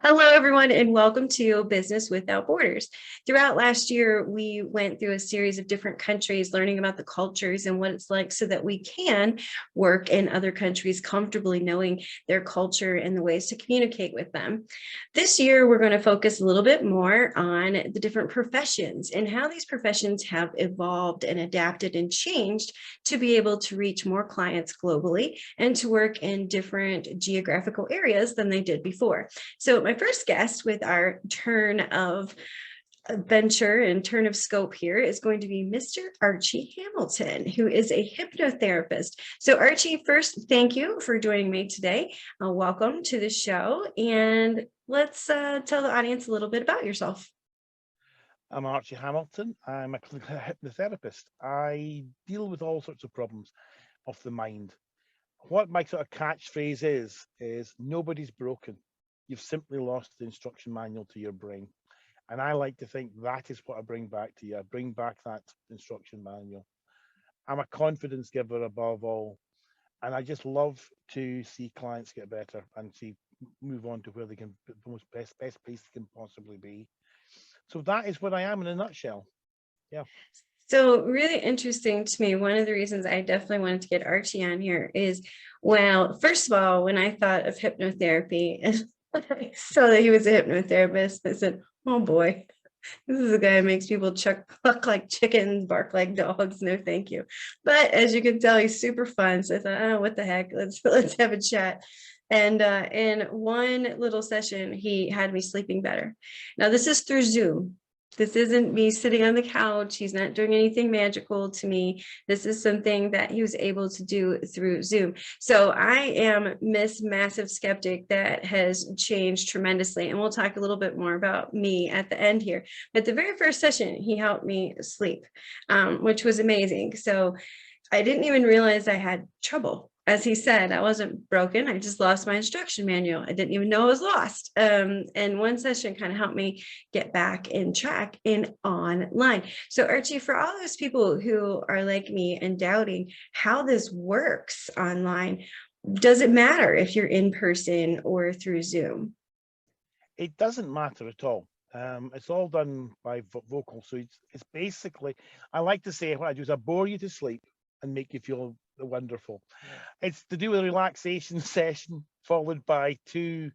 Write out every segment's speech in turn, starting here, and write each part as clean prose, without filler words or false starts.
Hello, everyone, and welcome to Business Without Borders. Throughout last year, we went through a series of different countries, learning about the cultures and what it's like so that we can work in other countries comfortably, knowing their culture and the ways to communicate with them. This year, we're going to focus a little bit more on the different professions and how these professions have evolved and adapted and changed to be able to reach more clients globally and to work in different geographical areas than they did before. So my first guest with our turn of adventure and turn of scope here is going to be Mr. Archie Hamilton, who is a hypnotherapist. So Archie, first, thank you for joining me today. Welcome to the show. And let's tell the audience a little bit about yourself. I'm Archie Hamilton. I'm a clinical hypnotherapist. I deal with all sorts of problems of the mind. What my sort of catchphrase is nobody's broken. You've simply lost the instruction manual to your brain. And I like to think that is what I bring back to you. I bring back that instruction manual. I'm a confidence giver above all. And I just love to see clients get better and see move on to where they can the most best place they can possibly be. So that is what I am in a nutshell. Yeah. So really interesting to me. One of the reasons I definitely wanted to get Archie on here is, well, first of all, when I thought of hypnotherapy and I saw that he was a hypnotherapist, I said, oh boy, this is a guy who makes people cluck like chickens, bark like dogs. No, thank you. But as you can tell, he's super fun. So I thought, oh, what the heck? Let's have a chat. And in one little session, he had me sleeping better. Now, this is through Zoom. This isn't me sitting on the couch. He's not doing anything magical to me. This is something that he was able to do through Zoom. So I am Miss Massive Skeptic that has changed tremendously. And we'll talk a little bit more about me at the end here. But the very first session, he helped me sleep, which was amazing. So I didn't even realize I had trouble. As he said, I wasn't broken. I just lost my instruction manual. I didn't even know I was lost. And one session kind of helped me get back in track in online. So Archie, for all those people who are like me and doubting how this works online, does it matter if you're in person or through Zoom? It doesn't matter at all. It's all done by vocal. So it's basically, I like to say what I do is I bore you to sleep and make you feel wonderful. It's to do with a relaxation session followed by two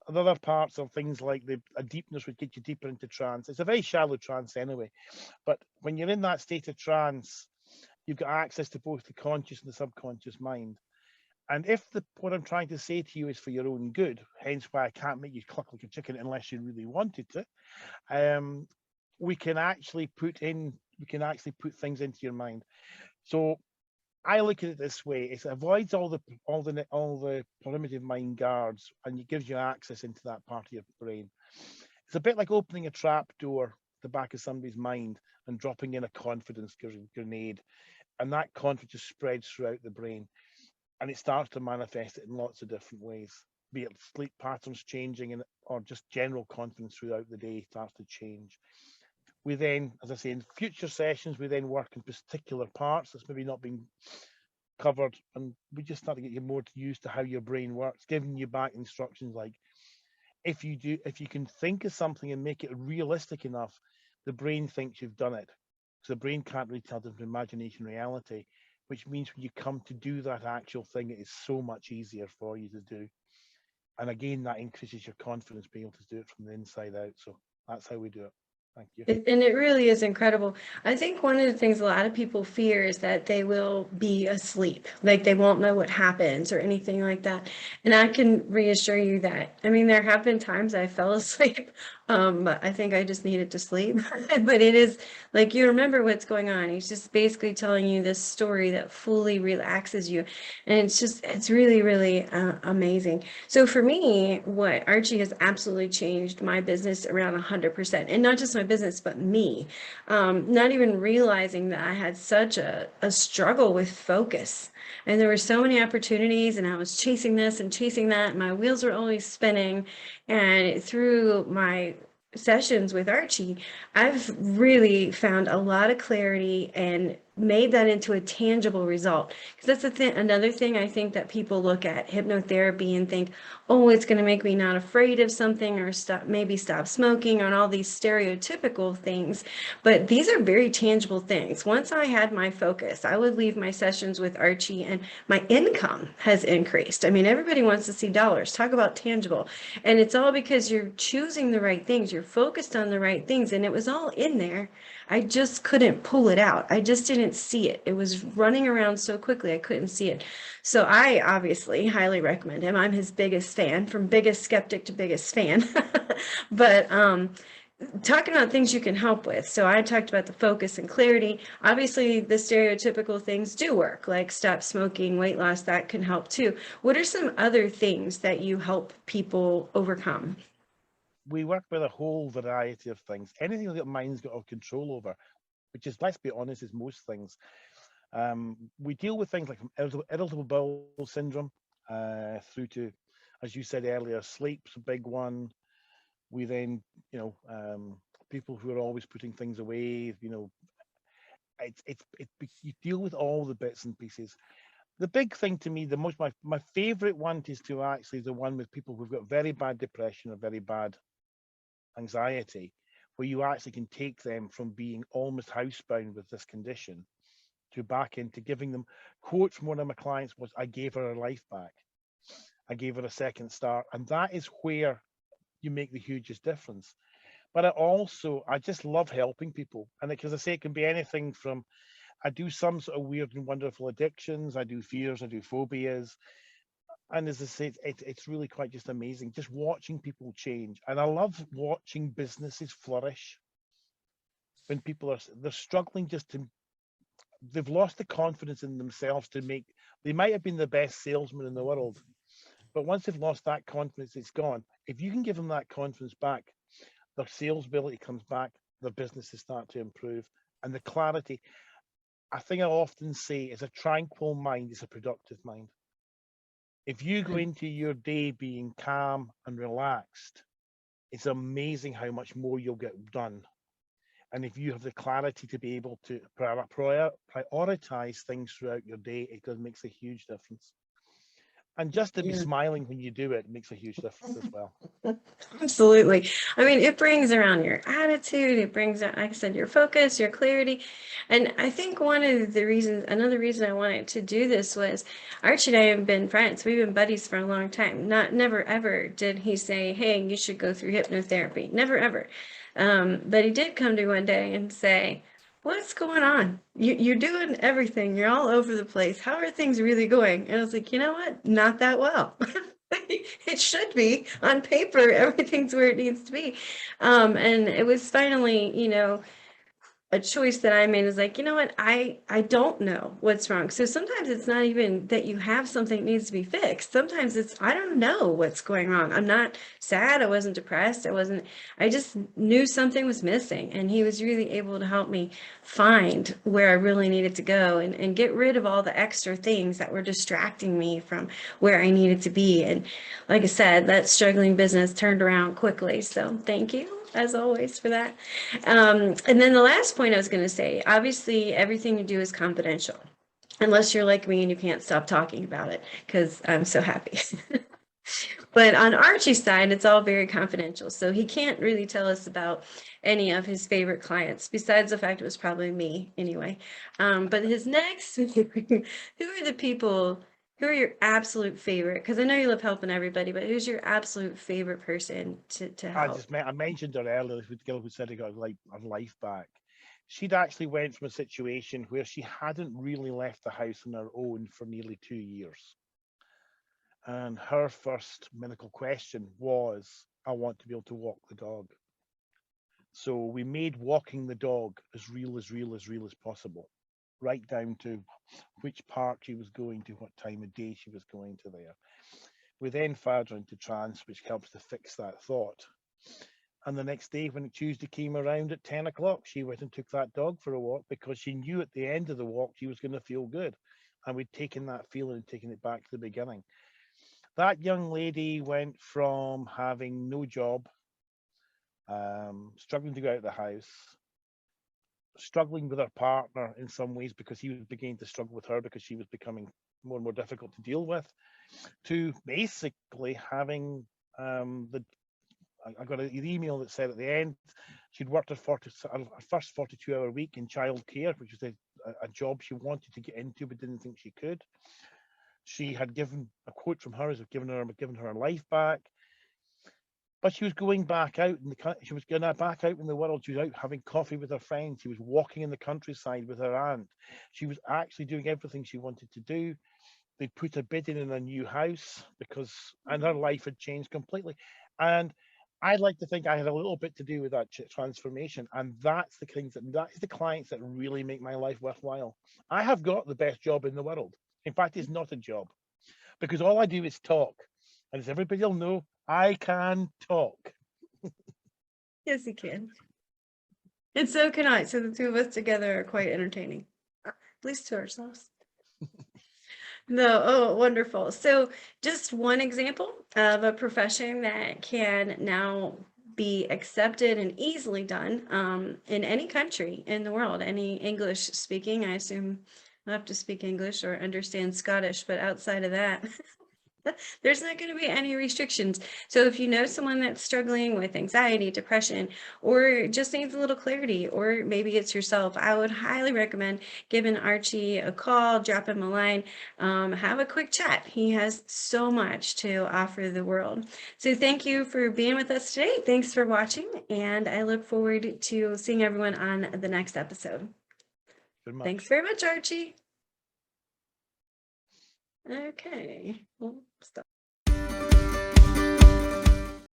other parts of things like a deepness would get you deeper into trance. It's a very shallow trance anyway. But when you're in that state of trance, you've got access to both the conscious and the subconscious mind. And if what I'm trying to say to you is for your own good, hence why I can't make you cluck like a chicken unless you really wanted to, we can actually put things into your mind. So I look at it this way: it avoids all the primitive mind guards, and it gives you access into that part of your brain. It's a bit like opening a trap door at the back of somebody's mind and dropping in a confidence grenade, and that confidence just spreads throughout the brain. And it starts to manifest it in lots of different ways, be it sleep patterns changing or just general confidence throughout the day starts to change. We then, as I say, in future sessions, we then work in particular parts that's maybe not been covered, and we just start to get you more used to how your brain works, giving you back instructions like if you can think of something and make it realistic enough, the brain thinks you've done it. So the brain can't really tell the imagination reality, which means when you come to do that actual thing, it is so much easier for you to do. And again, that increases your confidence being able to do it from the inside out. So that's how we do it. Thank you. And it really is incredible. I think one of the things a lot of people fear is that they will be asleep, like they won't know what happens or anything like that. And I can reassure you that, I mean, there have been times I fell asleep, but I think I just needed to sleep. But it is like you remember what's going on. He's just basically telling you this story that fully relaxes you. And it's really, really amazing. So for me, what Archie has absolutely changed my business around 100%, and not just my business, but me. Not even realizing that I had such a struggle with focus. And there were so many opportunities, and I was chasing this and chasing that. And my wheels were always spinning. And through my sessions with Archie, I've really found a lot of clarity and made that into a tangible result. Because that's the thing, another thing I think that people look at hypnotherapy and think, oh, it's going to make me not afraid of something, or maybe stop smoking, and all these stereotypical things. But these are very tangible things. Once I had my focus, I would leave my sessions with Archie and my income has increased. I mean, everybody wants to see dollars. Talk about tangible. And it's all because you're choosing the right things. You're focused on the right things. And it was all in there. I just couldn't pull it out. I just didn't see it. It was running around so quickly, I couldn't see it. So I obviously highly recommend him. I'm his biggest fan, from biggest skeptic to biggest fan. But talking about things you can help with. So I talked about the focus and clarity. Obviously, the stereotypical things do work, like stop smoking, weight loss, that can help too. What are some other things that you help people overcome? We work with a whole variety of things. Anything that mind's got control over, which is, let's be honest, is most things. We deal with things like irritable bowel syndrome, through to, as you said earlier, sleep's a big one. We then, people who are always putting things away, you deal with all the bits and pieces. The big thing to me, my favorite one is to actually the one with people who've got very bad depression or very bad anxiety, where you actually can take them from being almost housebound with this condition to back into giving them. Quote from one of my clients was, I gave her life back. I gave her a second start. And that is where you make the hugest difference. But I just love helping people. And because I say it can be anything from, I do some sort of weird and wonderful addictions, I do fears, I do phobias. And as I say, it's really quite just amazing, just watching people change. And I love watching businesses flourish when people they're struggling they've lost the confidence in themselves they might have been the best salesman in the world, but once they've lost that confidence, it's gone. If you can give them that confidence back, their sales ability comes back, their businesses start to improve, and the clarity. A thing I often say is, a tranquil mind is a productive mind. If you go into your day being calm and relaxed, it's amazing how much more you'll get done. And if you have the clarity to be able to prioritize things throughout your day, makes a huge difference. And just to be smiling when you do it makes a huge difference as well. Absolutely. I mean, it brings around your attitude, it brings out, like I said, your focus, your clarity. And I think another reason I wanted to do this was Archie and I have been friends. We've been buddies for a long time. Never ever did he say, hey, you should go through hypnotherapy. Never ever. But he did come to me one day and say, what's going on? You're doing everything. You're all over the place. How are things really going? And I was like, you know what? Not that well. It should be on paper. Everything's where it needs to be. And it was finally, a choice that I made is like, you know what, I don't know what's wrong. So sometimes it's not even that you have something that needs to be fixed. Sometimes it's, I don't know what's going wrong. I'm not sad. I wasn't depressed. I just knew something was missing. And he was really able to help me find where I really needed to go and get rid of all the extra things that were distracting me from where I needed to be. And like I said, that struggling business turned around quickly. So thank you, as always, for that. And then the last point I was going to say, obviously, everything you do is confidential, unless you're like me and you can't stop talking about it, because I'm so happy. But on Archie's side, it's all very confidential. So he can't really tell us about any of his favorite clients, besides the fact it was probably me anyway. But his next, who are the people, who are your absolute favorite? Because I know you love helping everybody, but who's your absolute favorite person to help? I mentioned her earlier, the girl who said he got her life back. She'd actually went from a situation where she hadn't really left the house on her own for nearly 2 years. And her first medical question was, I want to be able to walk the dog. So we made walking the dog as real as possible, right down to which park she was going to, what time of day she was going to there. We then fired her into trance, which helps to fix that thought. And the next day, when Tuesday came around at 10 o'clock, she went and took that dog for a walk, because she knew at the end of the walk she was going to feel good. And we'd taken that feeling and taken it back to the beginning. That young lady went from having no job, struggling to go out of the house, struggling with her partner in some ways because he was beginning to struggle with her because she was becoming more and more difficult to deal with, to basically having I got an email that said at the end she'd worked her first 42-hour week in childcare, which was a job she wanted to get into but didn't think she could. She had given a quote from her as given her life back, but she was going back out she was going back out in the world. She was out having coffee with her friends. She was walking in the countryside with her aunt. She was actually doing everything she wanted to do. They put a bid in a new house and her life had changed completely. And I'd like to think I had a little bit to do with that transformation. And that's the things that is the clients that really make my life worthwhile. I have got the best job in the world. In fact, it's not a job, because all I do is talk. And as everybody will know, I can talk. Yes, you can. And so can I. So the two of us together are quite entertaining, at least to ourselves. No, oh, wonderful. So just one example of a profession that can now be accepted and easily done in any country in the world, any English speaking. I assume I have to speak English or understand Scottish, but outside of that, there's not going to be any restrictions. So if you know someone that's struggling with anxiety, depression, or just needs a little clarity, or maybe it's yourself, I would highly recommend giving Archie a call, drop him a line, have a quick chat. He has so much to offer the world. So thank you for being with us today. Thanks for watching, and I look forward to seeing everyone on the next episode. Thanks very much, Archie. Okay, we'll stop.